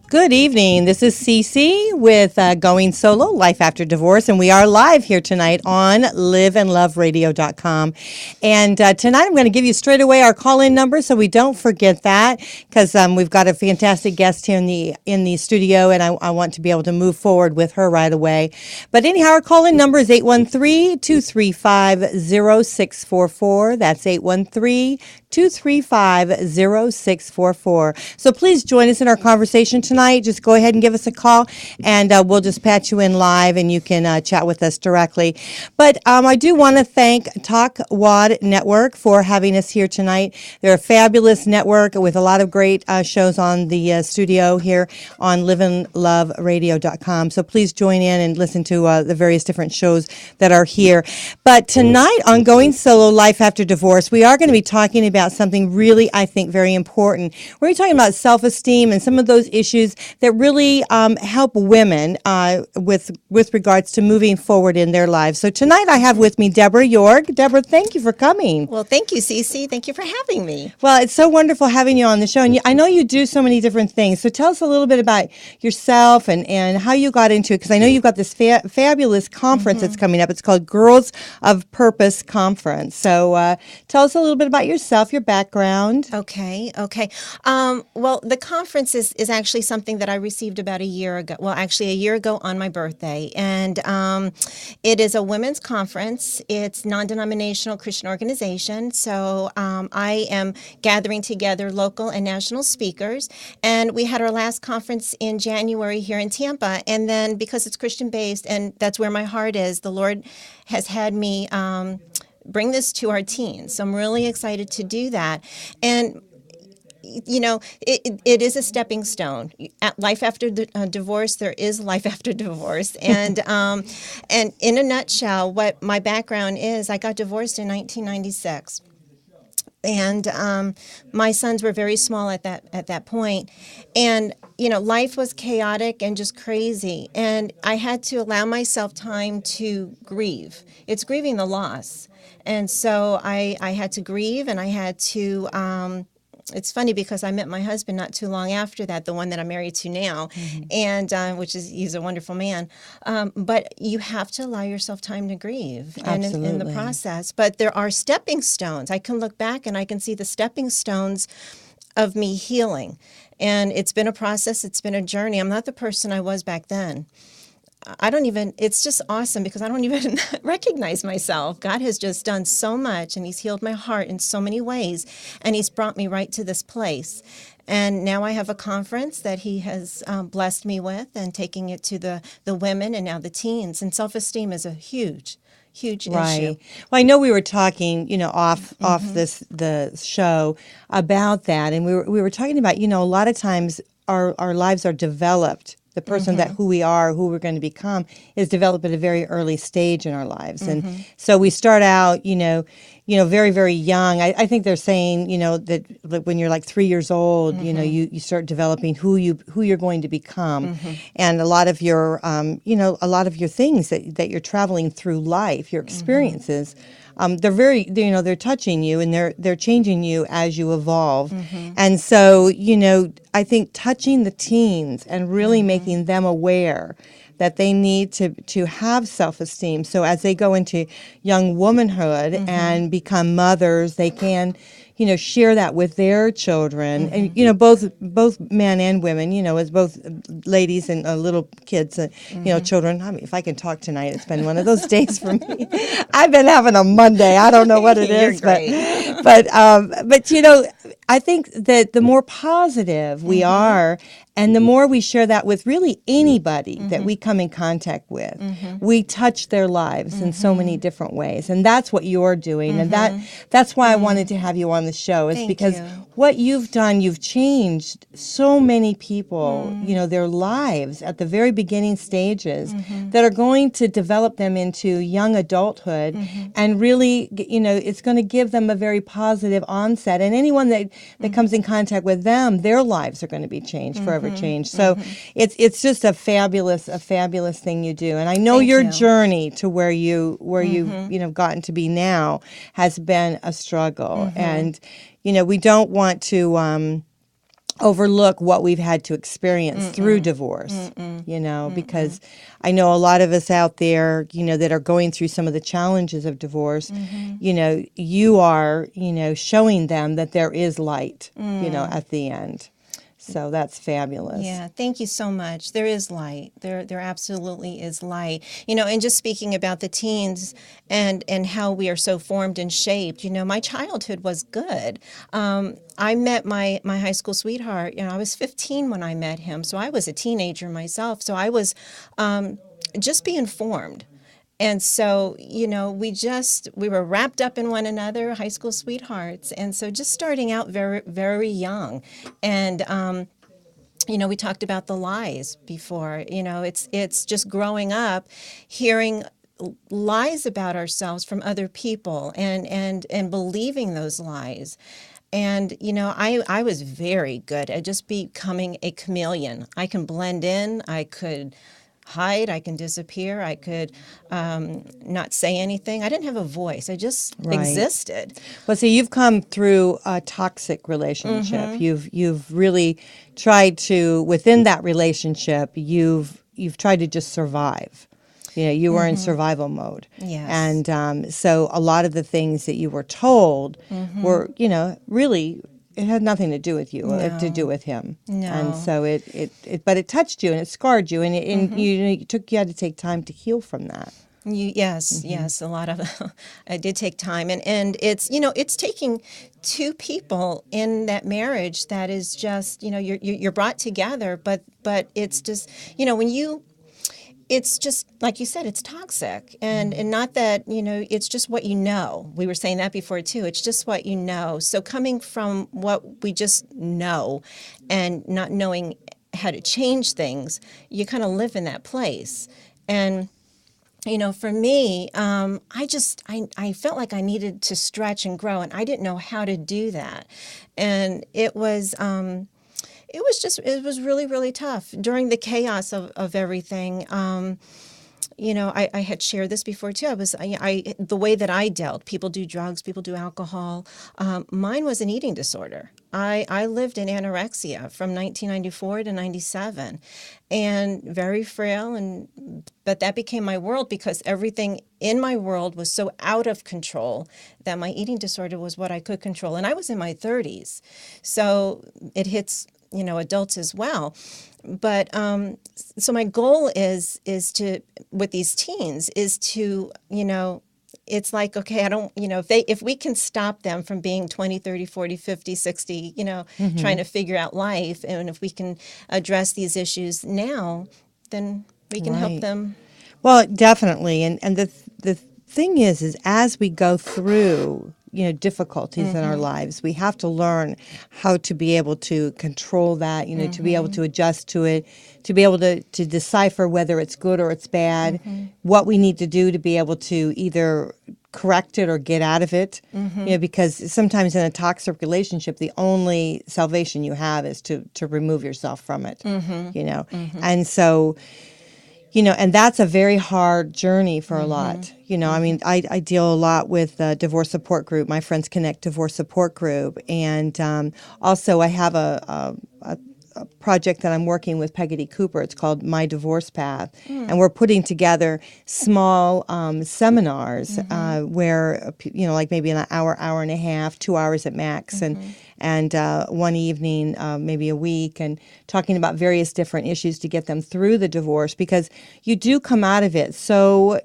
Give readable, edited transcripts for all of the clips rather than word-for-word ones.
Good evening. This is Cece with Going Solo, Life After Divorce, and we are live here tonight on liveandloveradio.com. And tonight I'm going to give you straight away our call-in number so we don't forget that, because we've got a fantastic guest here in the studio, and I want to be able to move forward with her right away. But anyhow, our call-in number is 813-235-0644. That's 813-235-0644. So please join us in our conversation tonight. Just go ahead and give us a call, and we'll just patch you in live, and you can chat with us directly. But I do want to thank Talk Wad Network for having us here tonight. They're a fabulous network with a lot of great shows on the studio here on liveandloveradio.com. So please join in and listen to the various different shows that are here. But tonight on Going Solo, Life After Divorce, we are going to be talking about something really, I think, very important. We're talking about self-esteem and some of those issues that really help women with regards to moving forward in their lives. So tonight I have with me Deborah Yoerg. Deborah, thank you for coming. Well, thank you, Cece. Thank you for having me. Well, it's so wonderful having you on the show. And I know you do so many different things. So tell us a little bit about yourself and how you got into it, because I know you've got this fabulous conference that's coming up. It's called Girls of Purpose Conference. So tell us a little bit about yourself, your background. Okay. Well, the conference is actually something that I received about a year ago. Well, actually, a year ago on my birthday. And it is a women's conference. It's non-denominational Christian organization. So I am gathering together local and national speakers. And we had our last conference in January here in Tampa. And then because it's Christian-based, and that's where my heart is, the Lord has had me bring this to our teens. So I'm really excited to do that. And you know, it is a stepping stone. Life after divorce, there is life after divorce. And in a nutshell, what my background is, I got divorced in 1996. And my sons were very small at that point. And, you know, life was chaotic and just crazy. And I had to allow myself time to grieve. It's grieving the loss. And so I had to grieve, and I had to it's funny because I met my husband not too long after that, the one that I'm married to now, and he's a wonderful man. But you have to allow yourself time to grieve and in the process. But there are stepping stones. I can look back and I can see the stepping stones of me healing. And it's been a process. It's been a journey. I'm not the person I was back then. It's just awesome because I don't even recognize myself. God has just done so much, and He's healed my heart in so many ways, and He's brought me right to this place. And now I have a conference that He has blessed me with, and taking it to the women and now the teens. And self-esteem is a huge issue. Well, I know we were talking, off the show about that, and we were talking about, a lot of times our lives are developed. The person that who we are, who we're going to become, is developed at a very early stage in our lives, and so we start out, very, very young. I think they're saying, that when you're like 3 years old, you start developing who you're going to become, and a lot of your, things that you're traveling through life, your experiences. They're touching you, and they're changing you as you evolve. And so, I think touching the teens and really making them aware that they need to have self-esteem. So as they go into young womanhood and become mothers, they can, share that with their children, and both men and women, as both ladies and little kids, children. I mean, if I can talk tonight, it's been one of those days for me. I've been having a Monday. I don't know what it is, but I think that the more positive we are, and the more we share that with really anybody that we come in contact with, we touch their lives in so many different ways. And that's what you're doing. And that's why I wanted to have you on the show, is because what you've done, you've changed so many people, their lives at the very beginning stages that are going to develop them into young adulthood. And really, it's going to give them a very positive onset. And anyone that comes in contact with them, their lives are going to be changed, forever changed. So it's just a fabulous thing you do. And I know your journey to where you've gotten to be now has been a struggle. And we don't want to overlook what we've had to experience through divorce, because I know a lot of us out there, that are going through some of the challenges of divorce, you are, showing them that there is light, at the end. So that's fabulous. Yeah, thank you so much. There is light. There absolutely is light. And just speaking about the teens and how we are so formed and shaped, my childhood was good. I met my high school sweetheart, I was 15 when I met him, so I was a teenager myself. So I was just being formed. And so, we were wrapped up in one another, high school sweethearts. And so just starting out very, very young. And, we talked about the lies before. It's just growing up, hearing lies about ourselves from other people and believing those lies. And, I was very good at just becoming a chameleon. I can blend in, I could hide, I can disappear, I could not say anything. I didn't have a voice. I just existed. Well, so you've come through a toxic relationship. You've really tried to, within that relationship, you've tried to just survive. You were in survival mode. Yes. And so a lot of the things that you were told were, really, it had nothing to do with you, to do with him. No. And so but it touched you and it scarred you, and you had to take time to heal from that. Yes, a lot of it did take time, and it's it's taking two people in that marriage that is just you're brought together, but it's just when you. It's just, like you said, it's toxic. And not that, it's just what you know. We were saying that before, too. It's just what you know. So coming from what we just know and not knowing how to change things, you kind of live in that place. And, for me, I felt like I needed to stretch and grow, and I didn't know how to do that. And it was really, really tough during the chaos of everything. I had shared this before too. The way that I dealt. People do drugs, people do alcohol. Mine was an eating disorder. I lived in anorexia from 1994 to 97, and very frail. But that became my world because everything in my world was so out of control that my eating disorder was what I could control. And I was in my 30s, so it hits adults as well. But so my goal is to, with these teens, is to, it's like, okay, I don't, if we can stop them from being 20, 30, 40, 50, 60, trying to figure out life, and if we can address these issues now, then we can help them. Well, definitely. And the thing is as we go through difficulties in our lives, we have to learn how to be able to control that, to be able to adjust to it, to be able to decipher whether it's good or it's bad, what we need to do to be able to either correct it or get out of it, because sometimes in a toxic relationship, the only salvation you have is to remove yourself from it, and so, and that's a very hard journey for a lot. I mean, I deal a lot with the divorce support group, my Friends Connect divorce support group. And also I have a project that I'm working with Peggotty Cooper. It's called My Divorce Path. And we're putting together small seminars where, like maybe an hour and a half, 2 hours at max, and one evening, maybe a week, and talking about various different issues to get them through the divorce, because you do come out of it so,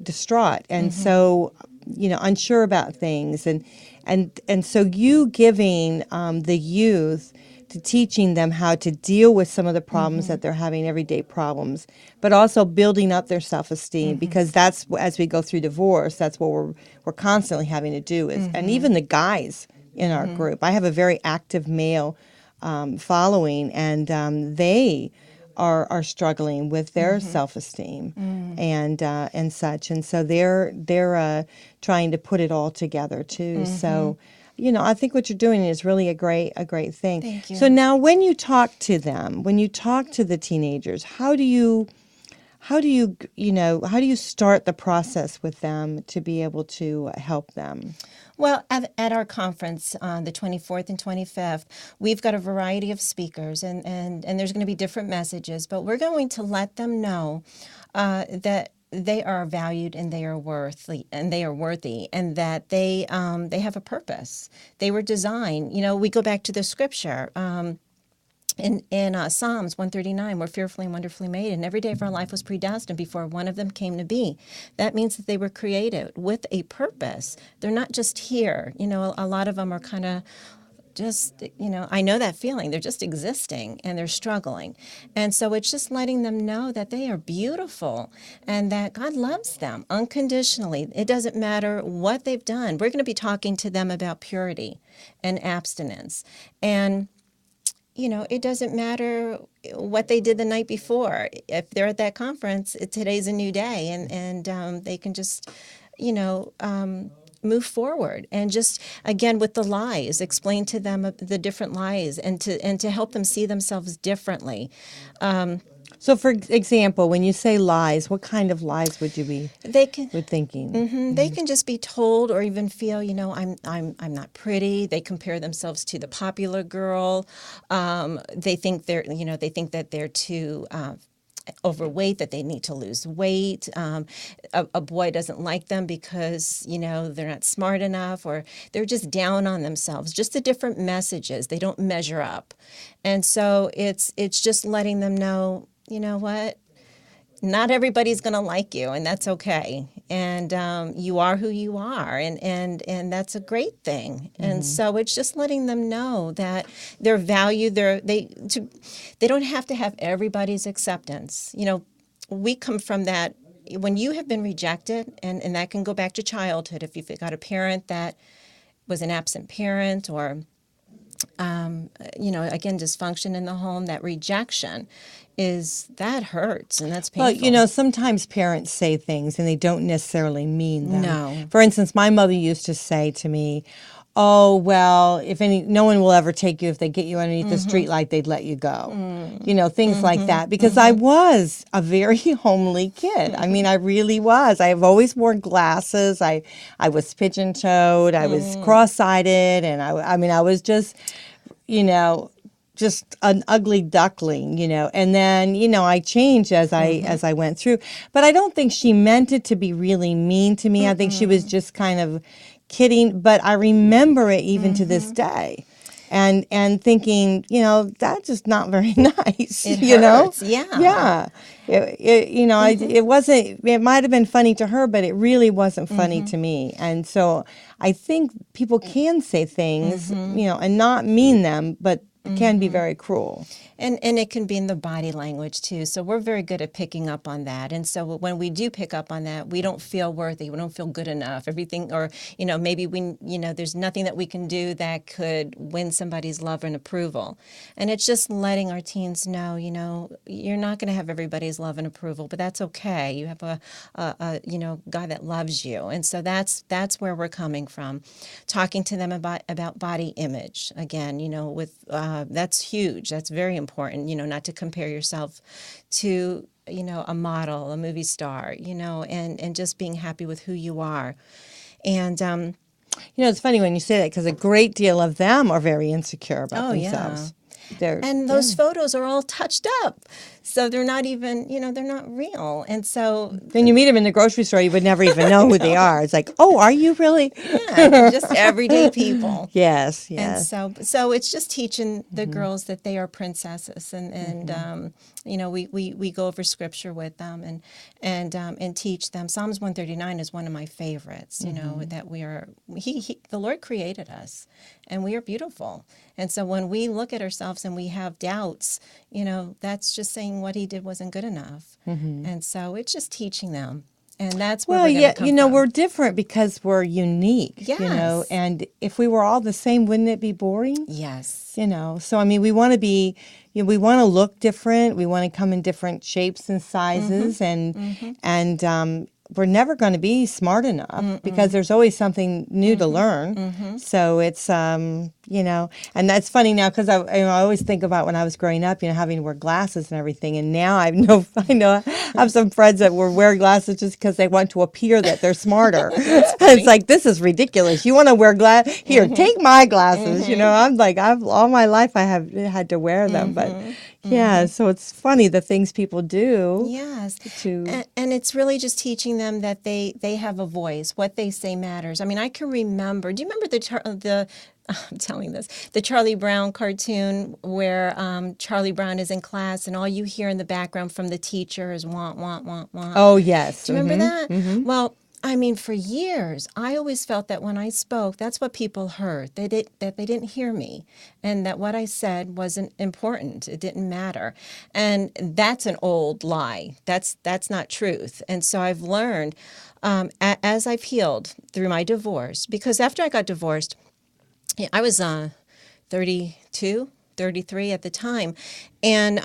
distraught and so, unsure about things. And so you giving the youth, to teaching them how to deal with some of the problems that they're having, everyday problems, but also building up their self-esteem, because that's, as we go through divorce, that's what we're constantly having to do is, and even the guys in our group. I have a very active male following, and they are struggling with their self-esteem and such, and so they're trying to put it all together too. So, I think what you're doing is really a great thing. Thank you. So now, when you talk to them, when you talk to the teenagers, how do you how do you start the process with them to be able to help them? Well, at our conference on the 24th and 25th, we've got a variety of speakers, and there's going to be different messages, but we're going to let them know that they are valued and they are worthy, and that they have a purpose. They were designed. We go back to the scripture. In Psalms 139, we're fearfully and wonderfully made, and every day of our life was predestined before one of them came to be. That means that they were created with a purpose. They're not just here. A lot of them are kind of just, I know that feeling. They're just existing and they're struggling. And so it's just letting them know that they are beautiful and that God loves them unconditionally. It doesn't matter what they've done. We're going to be talking to them about purity and abstinence. And it doesn't matter what they did the night before. If they're at that conference, today's a new day, and they can just, move forward and just, again, with the lies, explain to them the different lies and to help them see themselves differently. So, for example, when you say lies, what kind of lies would you be thinking? Mm-hmm, they can just be told or even feel, I'm not pretty. They compare themselves to the popular girl. They think that they're too overweight, that they need to lose weight. A boy doesn't like them because, they're not smart enough, or they're just down on themselves. Just the different messages. They don't measure up. And so it's just letting them know, you know what? Not everybody's going to like you, and that's okay. And you are who you are, and that's a great thing. Mm-hmm. And so it's just letting them know that they're valued. They don't have to have everybody's acceptance. We come from that. When you have been rejected, and that can go back to childhood. If you've got a parent that was an absent parent, or again, dysfunction in the home, that rejection that hurts, and that's painful. Well, sometimes parents say things and they don't necessarily mean them. No. For instance, my mother used to say to me, "Oh, well, no one will ever take you if they get you underneath the street light, they'd let you go." Things like that. Because I was a very homely kid. I mean, I really was. I've always worn glasses. I was pigeon-toed. I was cross-eyed, and I was just, just an ugly duckling, and then, I changed as I went through. But I don't think she meant it to be really mean to me. I think she was just kind of kidding, but I remember it even to this day. And thinking, that's just not very nice. It hurts. Yeah. It wasn't. It might have been funny to her, but it really wasn't funny to me. And so I think people can say things, and not mean them, but can be very cruel. And it can be in the body language too. So we're very good at picking up on that. And so when we do pick up on that, we don't feel worthy. We don't feel good enough. Everything, or, maybe there's nothing that we can do that could win somebody's love and approval. And it's just letting our teens know, you're not going to have everybody's love and approval, but that's okay. You have a God that loves you. And so that's where we're coming from. Talking to them about body image. Again, that's huge. That's very important, not to compare yourself to, a model, a movie star, and just being happy with who you are. And, it's funny when you say that, because a great deal of them are very insecure about themselves. And those photos are all touched up. So they're not even, they're not real. And so then you meet them in the grocery store, you would never even know who they are. It's like, oh, are you really? Yeah, they're just everyday people. Yes. And so it's just teaching the girls that they are princesses, and we go over scripture with them and teach them. Psalms 139 is one of my favorites. That we are the Lord created us, and we are beautiful. And so when we look at ourselves and we have doubts, that's just saying what He did wasn't good enough. And so it's just teaching them. And that's where we're going to come from. We're different because we're unique. Yes. And if we were all the same, wouldn't it be boring? Yes. So we want to be, we want to look different. We want to come in different shapes and sizes, and we're never going to be smart enough because there's always something new to learn. So it's, and that's funny now because I always think about when I was growing up, having to wear glasses and everything. And now I have some friends that wear glasses just because they want to appear that they're smarter. It's like, this is ridiculous. You want to wear glasses? Here, take my glasses. I'm like, all my life I have had to wear them. But yeah, so it's funny the things people do. Yes. And it's really just teaching them that they have a voice. What they say matters. I mean, I can remember, do you remember I'm telling this, the Charlie Brown cartoon where Charlie Brown is in class and all you hear in the background from the teacher is want, want, want, want. Oh, yes. Do you remember that? Well, I mean, for years, I always felt that when I spoke, that's what people heard. That they didn't hear me, and that what I said wasn't important. It didn't matter, and that's an old lie. That's not truth. And so I've learned as I've healed through my divorce, because after I got divorced, I was 32, 33 at the time, and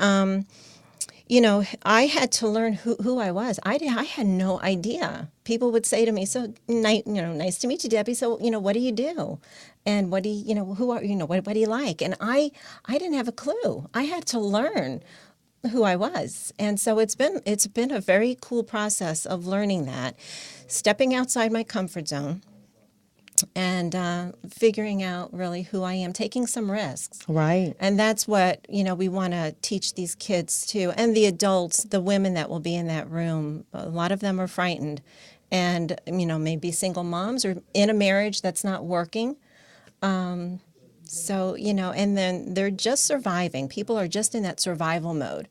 I had to learn who I was. I had no idea. People would say to me, "So, nice to meet you, Debbie. So, what do you do? And what do you, who are, what do you like?" And I didn't have a clue. I had to learn who I was. And so it's been a very cool process of learning that, stepping outside my comfort zone, and figuring out really who I am, taking some risks. Right. And that's what, we want to teach these kids too. And the adults, the women that will be in that room, a lot of them are frightened. And, maybe single moms or in a marriage that's not working. So, and then they're just surviving. People are just in that survival mode.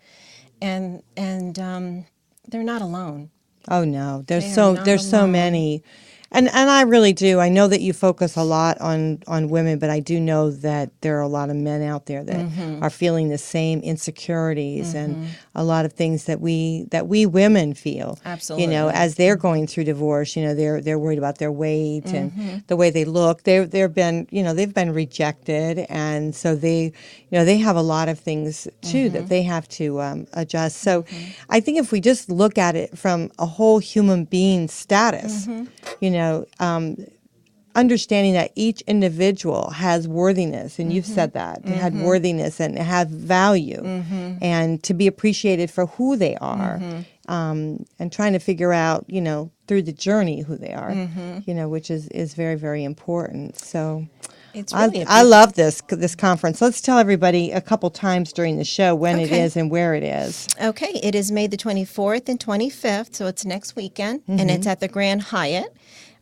And they're not alone. Oh, no. There's so many. And I really do. I know that you focus a lot on women, but I do know that there are a lot of men out there that are feeling the same insecurities and a lot of things that we women feel. Absolutely. As they're going through divorce, they're worried about their weight and the way they look. They've been rejected, and so they have a lot of things too that they have to adjust. So I think if we just look at it from a whole human being status, understanding that each individual has worthiness, and you've said that, they had worthiness and have value, and to be appreciated for who they are, and trying to figure out, through the journey who they are, which is very, very important. So it's really I love this conference. Let's tell everybody a couple times during the show when it is and where it is. Okay, it is May the 24th and 25th, so it's next weekend, and it's at the Grand Hyatt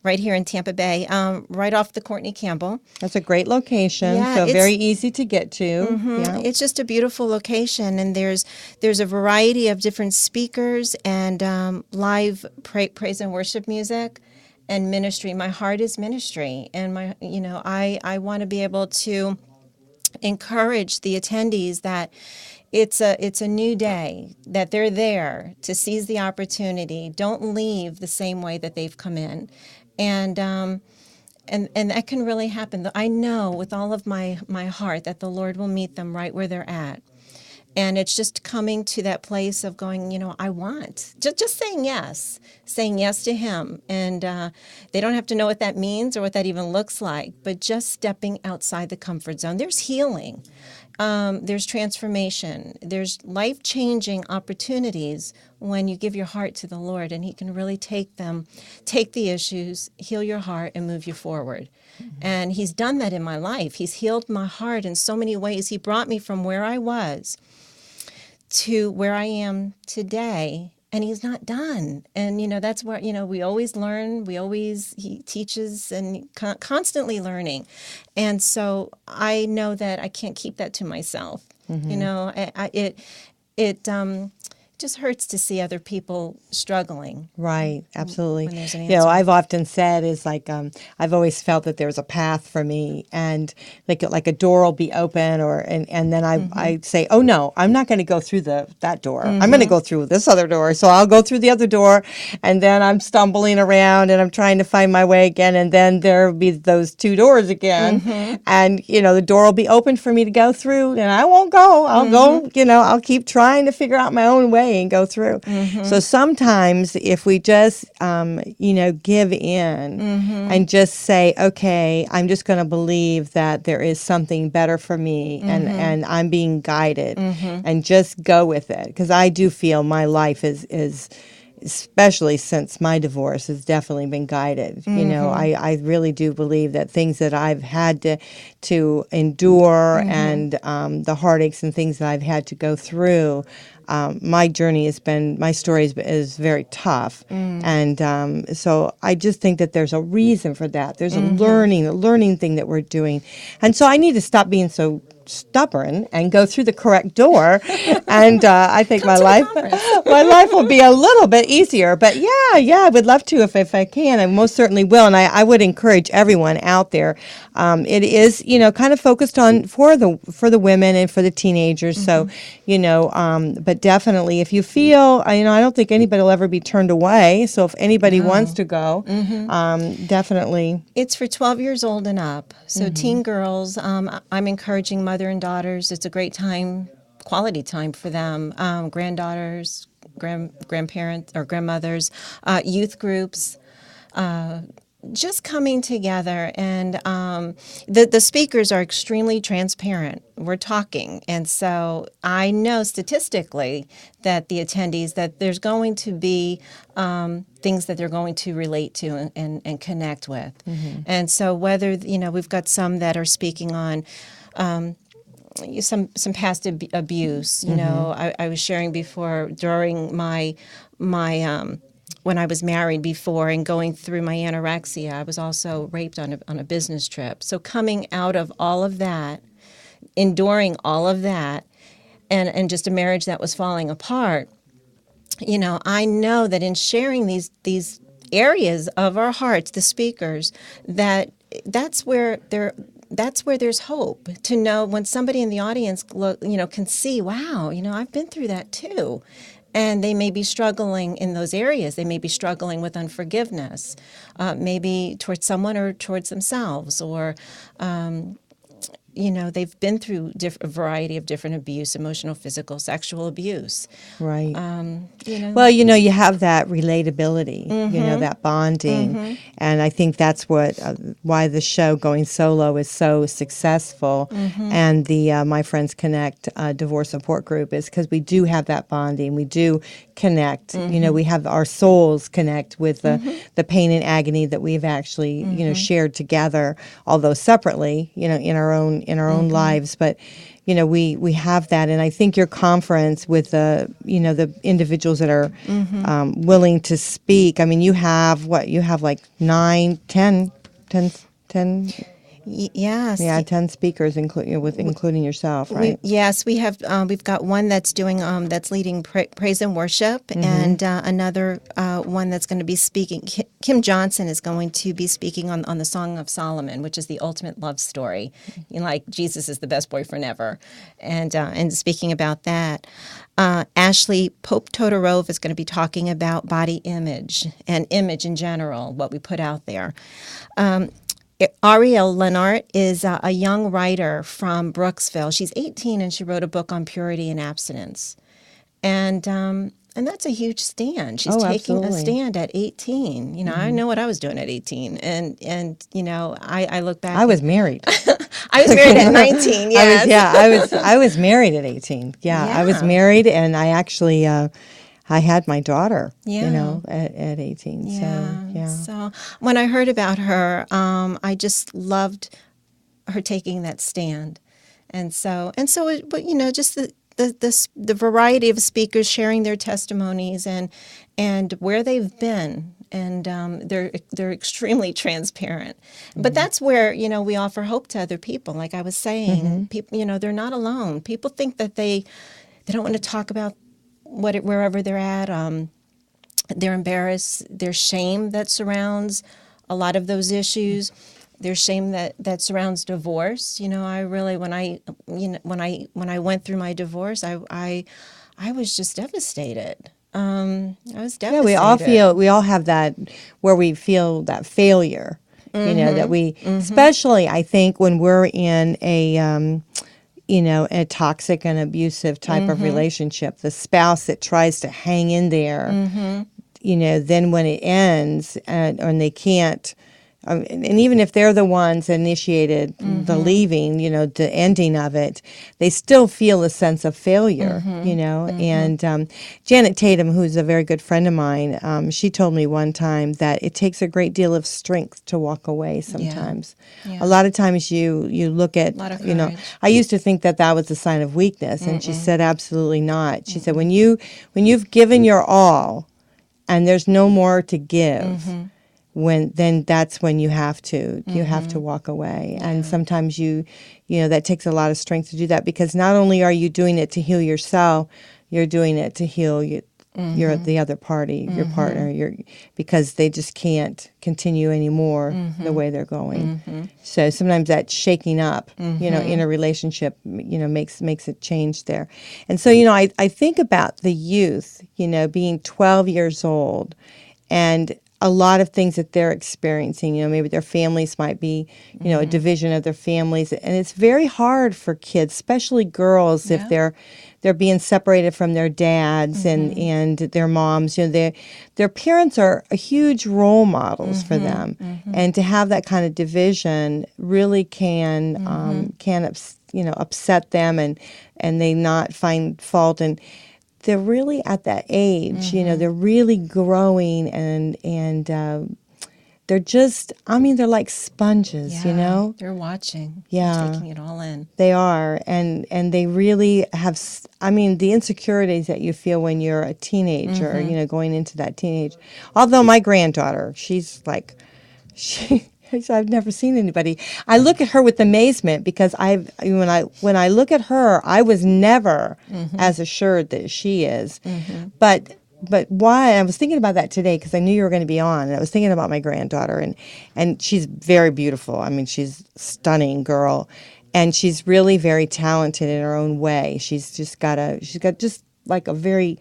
right here in Tampa Bay, right off the Courtney Campbell. That's a great location, so very easy to get to. Yeah. It's just a beautiful location, and there's a variety of different speakers and live praise and worship music and ministry. My heart is ministry, and I want to be able to encourage the attendees that it's a new day, that they're there to seize the opportunity. Don't leave the same way that they've come in. And that can really happen. I know with all of my heart that the Lord will meet them right where they're at. And it's just coming to that place of going, I want. Just saying yes to Him. And they don't have to know what that means or what that even looks like, but just stepping outside the comfort zone. There's healing. There's transformation. There's life-changing opportunities when you give your heart to the Lord, and He can really take the issues, heal your heart, and move you forward. And He's done that in my life. He's healed my heart in so many ways. He brought me from where I was to where I am today, and He's not done. And, that's where, we always learn. He teaches and constantly learning. And so I know that I can't keep that to myself. It just hurts to see other people struggling. Right, absolutely. When there's an answer. I've often said is like I've always felt that there's a path for me, and like a door will be open, and then I say, oh no, I'm not going to go through that door. I'm going to go through this other door. So I'll go through the other door, and then I'm stumbling around and I'm trying to find my way again, and then there'll be those two doors again, and the door will be open for me to go through, and I won't go. I'll go. I'll keep trying to figure out my own way. okay and go through. So sometimes if we just, give in and just say, okay, I'm just going to believe that there is something better for me and I'm being guided and just go with it. Because I do feel my life is especially since my divorce, has definitely been guided. I really do believe that things that I've had to endure and the heartaches and things that I've had to go through, my story is very tough. And so I just think that there's a reason for that. There's a learning thing that we're doing. And so I need to stop being so stubborn and go through the correct door, and I think my life will be a little bit easier. But yeah, I would love to if I can. I most certainly will, and I would encourage everyone out there. It is kind of focused on for the women and for the teenagers. So but definitely if you feel I don't think anybody will ever be turned away. So if anybody wants to go, definitely. It's for 12 years old and up. So teen girls, I'm encouraging mother and daughters. It's a great time, quality time for them. Granddaughters, grandparents or grandmothers, youth groups, just coming together. And the speakers are extremely transparent. We're talking. And so I know statistically that the attendees, that there's going to be things that they're going to relate to and connect with. And so whether, we've got some that are speaking on some past abuse. I was sharing before during my when I was married before and going through my anorexia, I was also raped on a business trip. So coming out of all of that, enduring all of that, and just a marriage that was falling apart, I know that in sharing these areas of our hearts, the speakers, that's where there's hope, to know when somebody in the audience can see, wow, I've been through that too. And they may be struggling in those areas. They may be struggling with unforgiveness, maybe towards someone or towards themselves, or they've been through a variety of different abuse, emotional, physical, sexual abuse. Right. Well, you have that relatability, that bonding. And I think that's why the show Going Solo is so successful. And the My Friends Connect divorce support group is because we do have that bonding. We do connect. We have our souls connect with the pain and agony that we've actually, shared together, although separately, in our own lives. But we have that, and I think your conference with the individuals that are willing to speak. I mean, you have like 9, 10. Yes. Yeah, 10 speakers, including yourself, right? Yes, we have. We've got one that's doing that's leading praise and worship, and another one that's going to be speaking. Kim Johnson is going to be speaking on the Song of Solomon, which is the ultimate love story. Like Jesus is the best boyfriend ever, and speaking about that. Ashley Pope Todorov is going to be talking about body image and image in general, what we put out there. Ariel Lenart is a young writer from Brooksville. She's 18 and she wrote a book on purity and abstinence, and that's a huge stand. She's taking a stand at 18. I know what I was doing at 18, and I look back. I was married. I was married at 19. Yes. I was married at 18. Yeah, I was married, and I actually. I had my daughter, at 18. Yeah. So when I heard about her, I just loved her taking that stand, and so, just the variety of speakers sharing their testimonies and where they've been, and they're extremely transparent. But that's where we offer hope to other people. Like I was saying, people, they're not alone. People think that they don't want to talk about wherever they're at, they're embarrassed. There's shame that surrounds a lot of those issues. There's shame that surrounds divorce. I really, when I went through my divorce, I was just devastated. I was devastated. Yeah, we all have that where we feel that failure. That we, especially I think when we're in a a toxic and abusive type of relationship, the spouse that tries to hang in there, then when it ends and they can't, and even if they're the ones that initiated the leaving, the ending of it, they still feel a sense of failure, And Janet Tatum, who's a very good friend of mine, she told me one time that it takes a great deal of strength to walk away sometimes. Yeah. A lot of times you look at, A lot of courage. I used to think that was a sign of weakness, and she said absolutely not. She said when you've given your all and there's no more to give, then that's when you have to walk away. And sometimes that takes a lot of strength to do that, because not only are you doing it to heal yourself, you're doing it to heal the other party, your partner, because they just can't continue anymore the way they're going. So sometimes that shaking up, in a relationship, makes it change there. And so, I think about the youth, being 12 years old, and a lot of things that they're experiencing. Maybe their families might be, a division of their families, and it's very hard for kids, especially girls, if they're being separated from their dads and their moms. Their parents are huge role models for them, and to have that kind of division really can upset them, and they not find fault. And they're really at that age, they're really growing, and they're just, they're like sponges, They're watching. Yeah. Taking it all in. They are, and they really have, the insecurities that you feel when you're a teenager, going into that teenage. Although my granddaughter, she's like, I've never seen anybody. I look at her with amazement, because when I look at her, I was never as assured that she is. But why? I was thinking about that today, because I knew you were going to be on, and I was thinking about my granddaughter, and she's very beautiful. She's a stunning girl, and she's really very talented in her own way. She's got just like a very,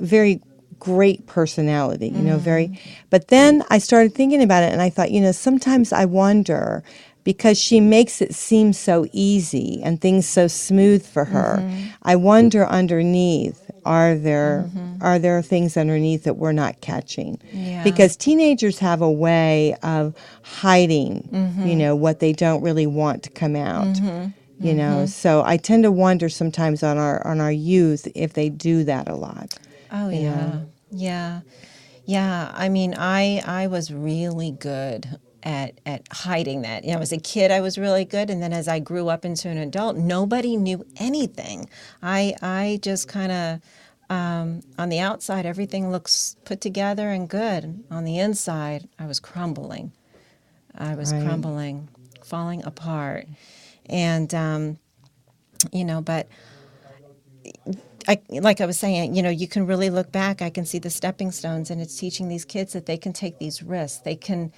very great personality, very. But then I started thinking about it, and I thought, sometimes I wonder, because she makes it seem so easy and things so smooth for her. I wonder underneath, are there things underneath that we're not catching? Yeah. Because teenagers have a way of hiding, what they don't really want to come out. So I tend to wonder sometimes on our youth if they do that a lot. Oh, yeah. Yeah. I was really good at hiding that. As a kid, I was really good. And then as I grew up into an adult, nobody knew anything. I just kind of, on the outside, everything looks put together and good. On the inside, I was crumbling. Crumbling, falling apart. And, but like I was saying, you can really look back. I can see the stepping stones, and it's teaching these kids that they can take these risks. They can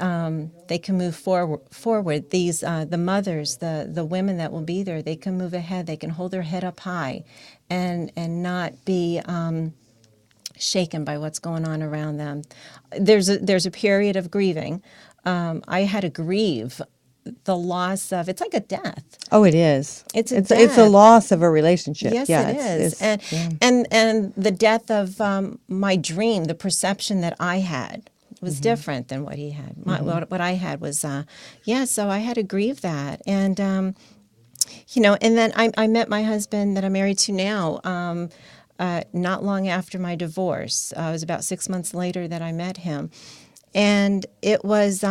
move forward. These the mothers, the women that will be there, they can move ahead. They can hold their head up high, and not be shaken by what's going on around them. There's a period of grieving. I had to grieve the loss of, it's like a death. Oh, it is. It's a loss of a relationship. Yes, yeah, it is. And the death of my dream, the perception that I had was different than what he had. What I had was, so I had to grieve that. And, and then I met my husband that I'm married to now not long after my divorce. It was about 6 months later that I met him. And it was...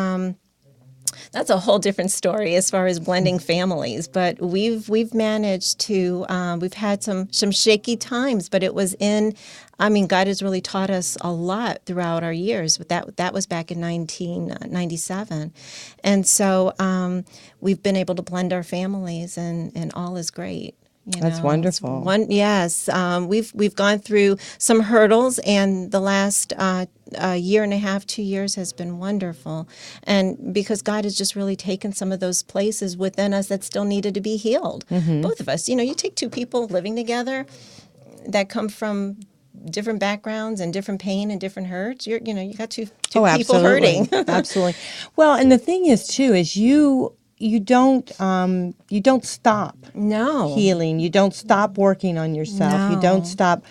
that's a whole different story as far as blending families, but we've managed to we've had some shaky times, but it was God has really taught us a lot throughout our years. But that was back in 1997, and so we've been able to blend our families, and all is great. That's wonderful. Yes, we've gone through some hurdles, and the last year and a half, 2 years has been wonderful. And because God has just really taken some of those places within us that still needed to be healed. Both of us, you take two people living together that come from different backgrounds and different pain and different hurts. You got two people hurting. Absolutely. Well, and the thing is too, is you you don't stop No. healing. You don't stop working on yourself. You don't No. stop,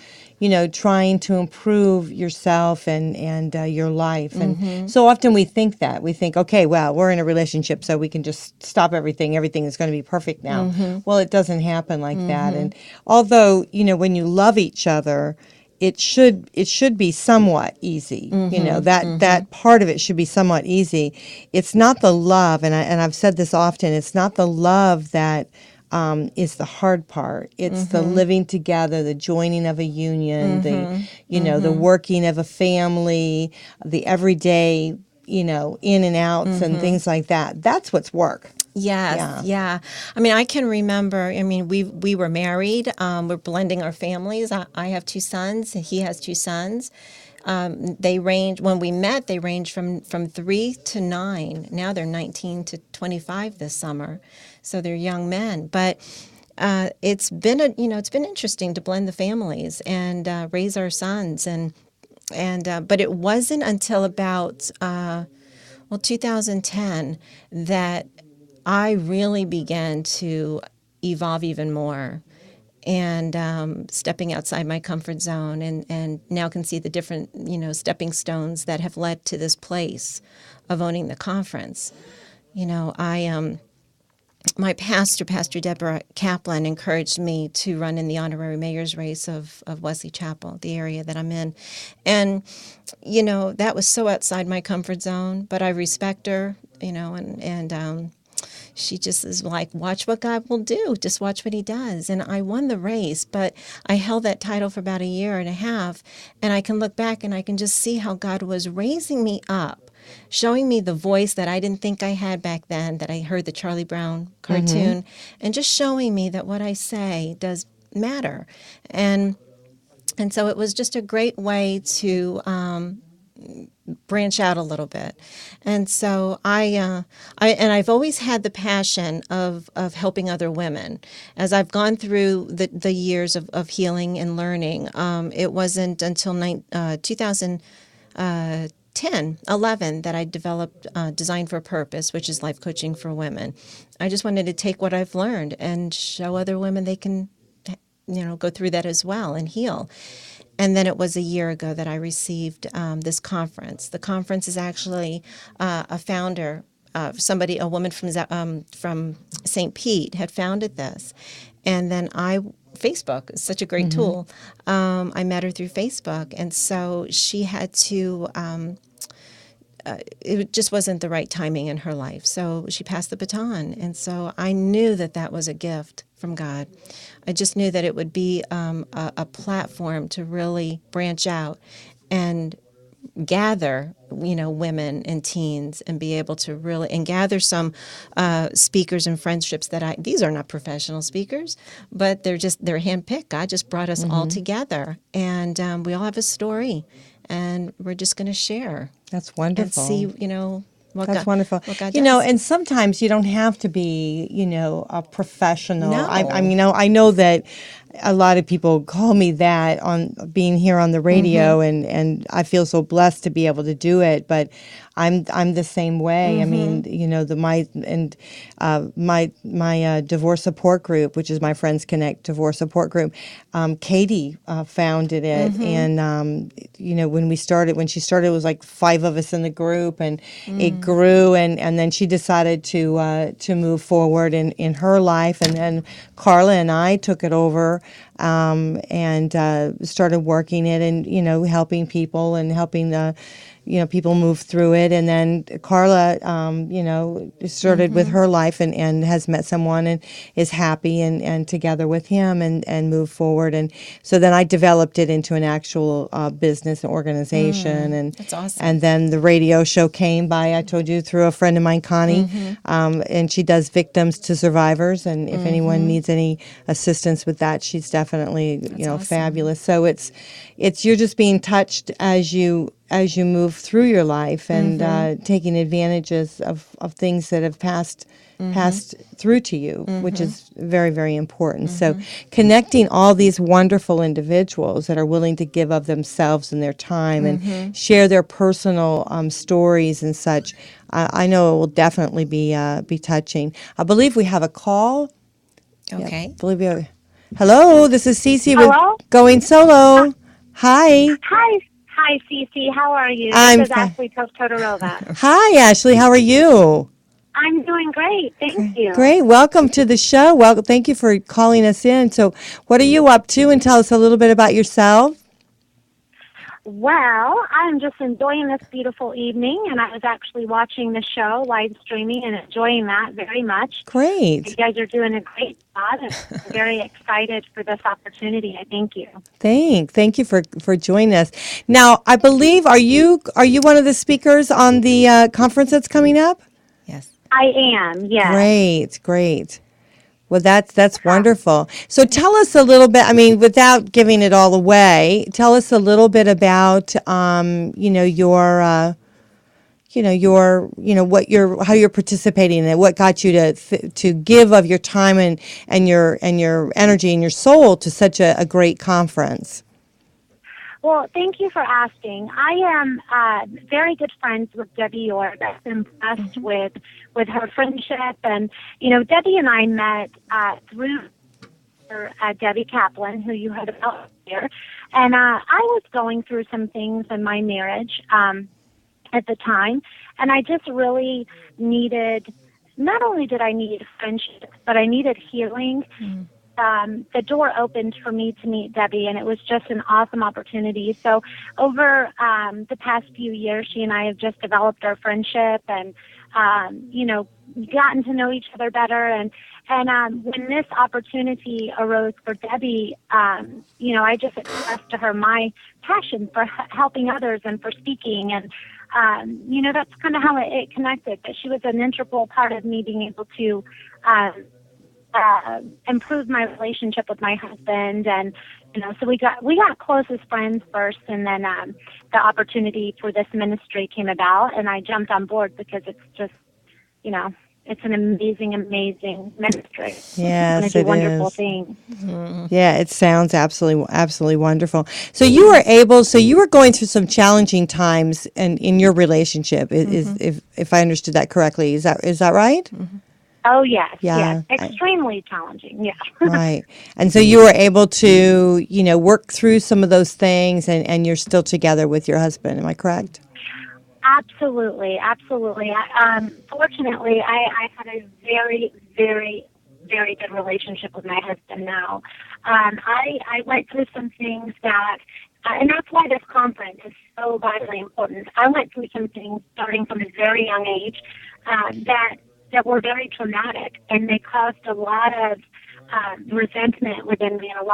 trying to improve yourself and your life. And so often we think that we think, okay, well, we're in a relationship, so we can just stop everything. Everything is going to be perfect now. Well, it doesn't happen like that. And although when you love each other, it should be somewhat easy. That part of it should be somewhat easy. It's not the love, and I've said this often. It's not the love that is the hard part. It's the living together, the joining of a union, the working of a family, the everyday in and outs and things like that. That's what's work. Yes, yeah. I mean, I can remember. I mean, we were married. We're blending our families. I have two sons, and he has two sons. They range when we met. They range from 3 to 9. Now they're 19 to 25 this summer, so they're young men. But it's been it's been interesting to blend the families and raise our sons but it wasn't until about 2010 that I really began to evolve even more and stepping outside my comfort zone and now can see the different, stepping stones that have led to this place of owning the conference. My Pastor Deborah Kaplan, encouraged me to run in the honorary mayor's race of Wesley Chapel, the area that I'm in. And, that was so outside my comfort zone, but I respect her, and she just is like, watch what God will do. Just watch what he does. And I won the race, but I held that title for about a year and a half. And I can look back and I can just see how God was raising me up, showing me the voice that I didn't think I had back then, that I heard the Charlie Brown cartoon, and just showing me that what I say does matter. And so it was just a great way to branch out a little bit. And so I've always had the passion of helping other women. As I've gone through the years of healing and learning, it wasn't until 2010, 11 that I developed Design for a Purpose, which is life coaching for women. I just wanted to take what I've learned and show other women they can, go through that as well and heal. And then it was a year ago that I received this conference. The conference is actually a founder, a woman from St. Pete had founded this. And then Facebook is such a great tool. I met her through Facebook. And so she had to, it just wasn't the right timing in her life. So she passed the baton. And so I knew that was a gift from God. I just knew that it would be a platform to really branch out and gather, women and teens and be able to really, and gather some speakers and friendships these are not professional speakers, but they're handpicked. God just brought us all together, and we all have a story, and we're just going to share. That's wonderful. And see, That's wonderful. What God does. And sometimes you don't have to be, a professional. No. I know that a lot of people call me that on being here on the radio, and I feel so blessed to be able to do it. But I'm the same way. I mean, my divorce support group, which is my Friends Connect divorce support group, Katie founded it, and when she started, it was like 5 of us in the group, and it grew, and then she decided to move forward in her life, and then Carla and I took it over and started working it, and helping people and helping people move through it. And then Carla, started with her life and has met someone and is happy and together with him and move forward. And so then I developed it into an actual business and organization. And that's awesome. And then the radio show came by, I told you, through a friend of mine, Connie, and she does victims to survivors. And if anyone needs any assistance with that, she's definitely, That's awesome. fabulous. So it's you're just being touched as you as you move through your life and taking advantages of things that have passed through to you, which is very, very important. So connecting all these wonderful individuals that are willing to give of themselves and their time and share their personal stories and such, I know it will definitely be touching. I believe we have a call. Okay. Yeah, believe we Hello, this is Cece with Hello? Going Solo. Hi. Hi, Cece. How are you? I'm This is fine. Ashley Todorova. Hi, Ashley. How are you? I'm doing great. Thank you. Great. Welcome to the show. Well, thank you for calling us in. So, what are you up to? And tell us a little bit about yourself. Well, I'm just enjoying this beautiful evening, and I was actually watching the show, live streaming, and enjoying that very much. Great. You guys are doing a great job, and I'm very excited for this opportunity. I thank you. Thank you for joining us. Now, I believe are you one of the speakers on the conference that's coming up? Yes. I am, yes. Great. Well, that's wonderful. So tell us a little bit. I mean, without giving it all away, tell us a little bit about how you're participating in it. What got you to give of your time and your energy and your soul to such a great conference. Well, thank you for asking. I am very good friends with Debbie Yoerg. I'm impressed with her friendship. And, Debbie and I met through Debbie Kaplan, who you heard about here. And I was going through some things in my marriage at the time. And I just really needed, not only did I need friendship, but I needed healing. The door opened for me to meet Debbie, and it was just an awesome opportunity. So over the past few years, she and I have just developed our friendship and, gotten to know each other better. And when this opportunity arose for Debbie, I just expressed to her my passion for helping others and for speaking. And, that's kind of how it connected. But she was an integral part of me being able to improve my relationship with my husband, and so we got close as friends first, and then the opportunity for this ministry came about, and I jumped on board because it's just it's an amazing ministry. Yes, it's it wonderful is. thing. Yeah, it sounds absolutely wonderful. So you were going through some challenging times in your relationship. If I understood that correctly, is that right? Oh, yes. Yeah. Yes. Extremely challenging, yeah. Right. And so you were able to, work through some of those things and you're still together with your husband. Am I correct? Absolutely. Fortunately, I had a very, very, very good relationship with my husband now. I went through some things that, and that's why this conference is so vitally important. I went through some things starting from a very young age that were very traumatic, and they caused a lot of resentment within me, and a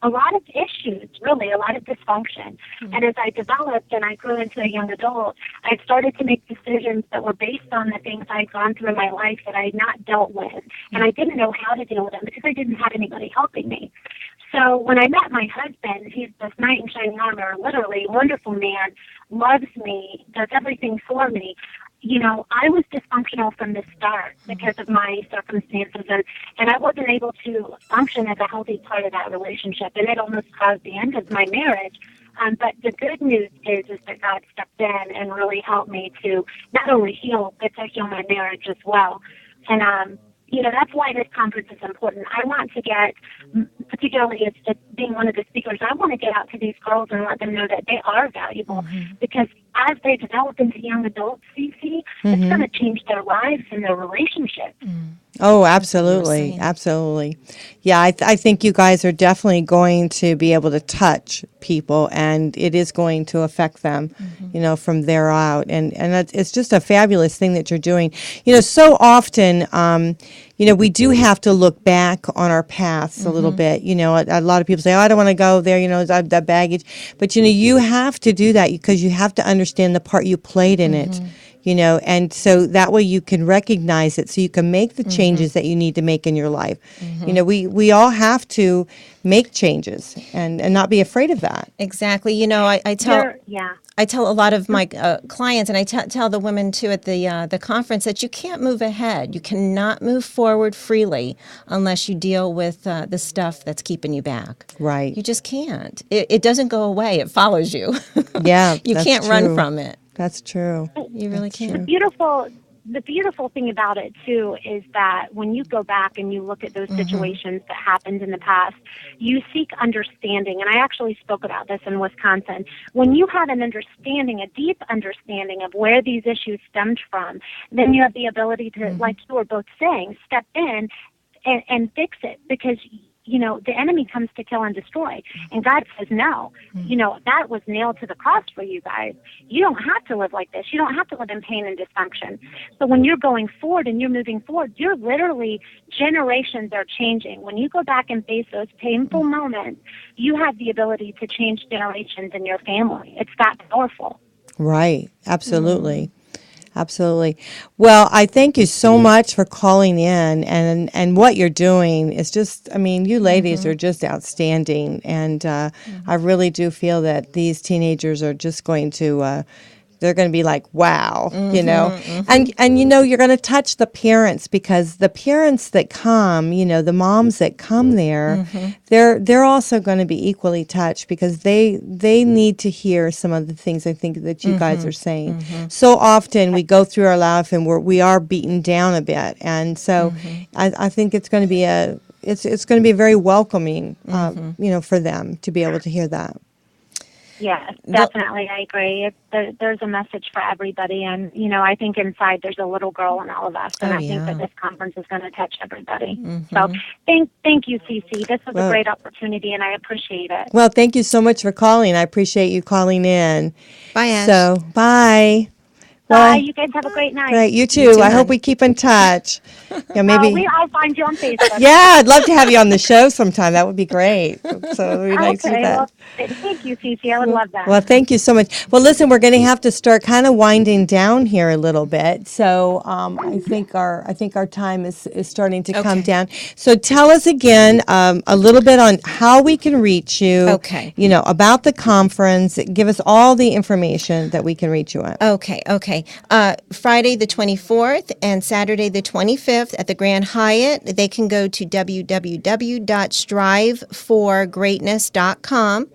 lot of issues, really, a lot of dysfunction. And as I developed and I grew into a young adult, I started to make decisions that were based on the things I had gone through in my life that I had not dealt with, and I didn't know how to deal with them because I didn't have anybody helping me. So when I met my husband, he's this knight in shining armor, literally wonderful man, loves me, does everything for me. I was dysfunctional from the start because of my circumstances, and I wasn't able to function as a healthy part of that relationship, and it almost caused the end of my marriage. But the good news is that God stepped in and really helped me to not only heal, but to heal my marriage as well. And that's why this conference is important. I want to get, particularly as being one of the speakers, I want to get out to these girls and let them know that they are valuable, because as they develop into young adults, Cece, it's going to change their lives and their relationships. Oh, absolutely. Yeah, I think you guys are definitely going to be able to touch people, and it is going to affect them, from there out. And it's just a fabulous thing that you're doing. So often, we do have to look back on our paths a little bit. A lot of people say, oh, I don't want to go there, that baggage. But, you have to do that because you have to understand the part you played in it. and so that way you can recognize it so you can make the changes that you need to make in your life. We all have to make changes and not be afraid of that. Exactly. I tell a lot of my clients, and I tell the women too at the conference, that you can't move ahead. You cannot move forward freely unless you deal with the stuff that's keeping you back. Right. You just can't. It doesn't go away. It follows you. Yeah, You that's can't true. run from it. That's true. You really can't. The beautiful thing about it too is that when you go back and you look at those situations that happened in the past, you seek understanding. And I actually spoke about this in Wisconsin. When you have an understanding, a deep understanding of where these issues stemmed from, then you have the ability to, like you were both saying, step in and fix it, because the enemy comes to kill and destroy. And God says, no, that was nailed to the cross for you guys. You don't have to live like this. You don't have to live in pain and dysfunction. So when you're going forward and you're moving forward, you're literally, generations are changing. When you go back and face those painful moments, you have the ability to change generations in your family. It's that powerful. Right. Absolutely. Absolutely. Well, I thank you so much for calling in, and what you're doing is just, you ladies are just outstanding. And I really do feel that these teenagers are just going to, they're going to be like, wow, and you're going to touch the parents, because the parents that come, the moms that come there, they're also going to be equally touched, because they need to hear some of the things I think that you guys are saying. So often we go through our life and we are beaten down a bit, and so I think it's going to be it's going to be very welcoming, for them to be able to hear that. Yes, definitely. I agree. There's a message for everybody. And, I think inside there's a little girl in all of us. And I think that this conference is going to touch everybody. So thank you, Cece. This was a great opportunity, and I appreciate it. Well, thank you so much for calling. I appreciate you calling in. Bye, Ash. So, bye. Bye. You guys have a great night. Great. You too. I hope we keep in touch. Maybe. I'll find you on Facebook. Yeah, I'd love to have you on the show sometime. That would be great. So it would be nice to do that. Well, thank you, Cece. I would love that. Well, thank you so much. Well, listen, we're going to have to start kind of winding down here a little bit. So I think our time is starting to come down. So tell us again a little bit on how we can reach you. Okay. About the conference. Give us all the information that we can reach you at. Okay. Friday the 24th and Saturday the 25th at the Grand Hyatt. They can go to www.striveforgreatness.com.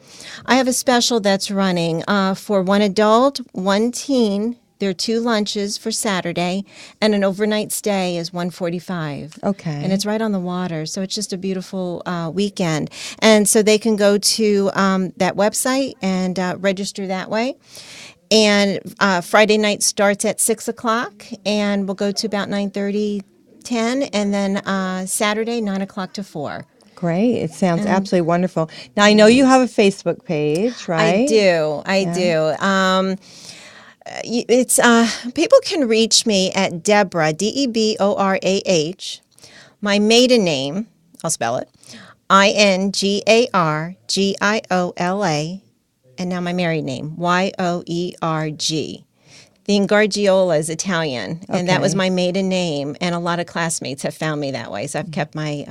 I have a special that's running for one adult, one teen. There are 2 lunches for Saturday, and an overnight stay is $145. Okay. And it's right on the water, so it's just a beautiful weekend. And so they can go to that website and register that way. And Friday night starts at 6 o'clock, and we'll go to about 9:30, 10, and then Saturday, 9 o'clock to 4. Great. It sounds absolutely wonderful. Now, I know you have a Facebook page, right? I do. It's people can reach me at Deborah, Deborah, my maiden name, I'll spell it, Ingargiola, and now my married name, Yoerg. The Ingargiola is Italian, and that was my maiden name, and a lot of classmates have found me that way, so I've kept my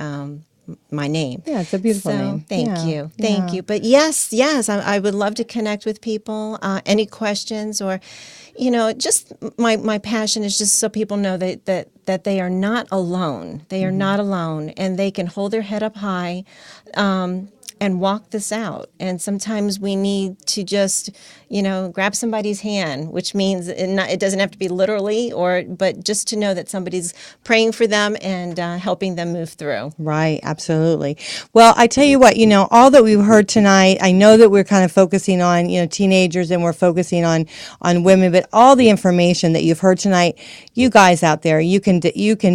my name. Yeah, it's a beautiful name. Thank you. But yes, I would love to connect with people. Any questions, or just my passion is just so people know that they are not alone. They are not alone, and they can hold their head up high and walk this out. And sometimes we need to just, grab somebody's hand, which means it doesn't have to be literally, but just to know that somebody's praying for them and helping them move through. Right, absolutely. Well, I tell you what, all that we've heard tonight, I know that we're kind of focusing on, teenagers, and we're focusing on women, but all the information that you've heard tonight, you guys out there, you can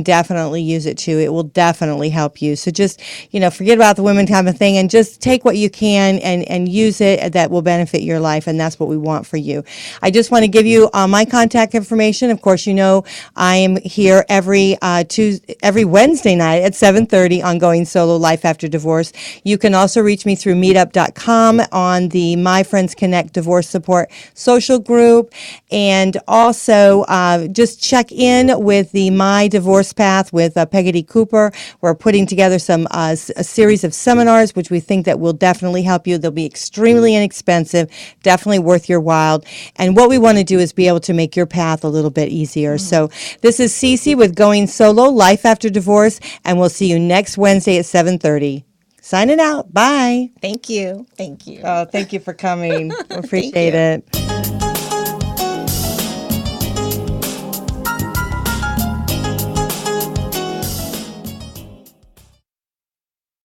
definitely use it too. It will definitely help you. So just, forget about the women kind of thing, and just just take what you can and use it that will benefit your life, and that's what we want for you. I just want to give you my contact information. Of course, you know I am here every Wednesday night at 7:30 on Going Solo Life After Divorce. You can also reach me through meetup.com on the My Friends Connect Divorce Support social group, and also just check in with the My Divorce Path with Peggy Cooper. We're putting together a series of seminars which we think that will definitely help you. They'll be extremely inexpensive, definitely worth your while. And what we want to do is be able to make your path a little bit easier. So this is Cece with Going Solo Life After Divorce, and we'll see you next Wednesday at 7:30. Signing out. Bye. Thank you. Thank you. Oh, thank you for coming. Appreciate you. it.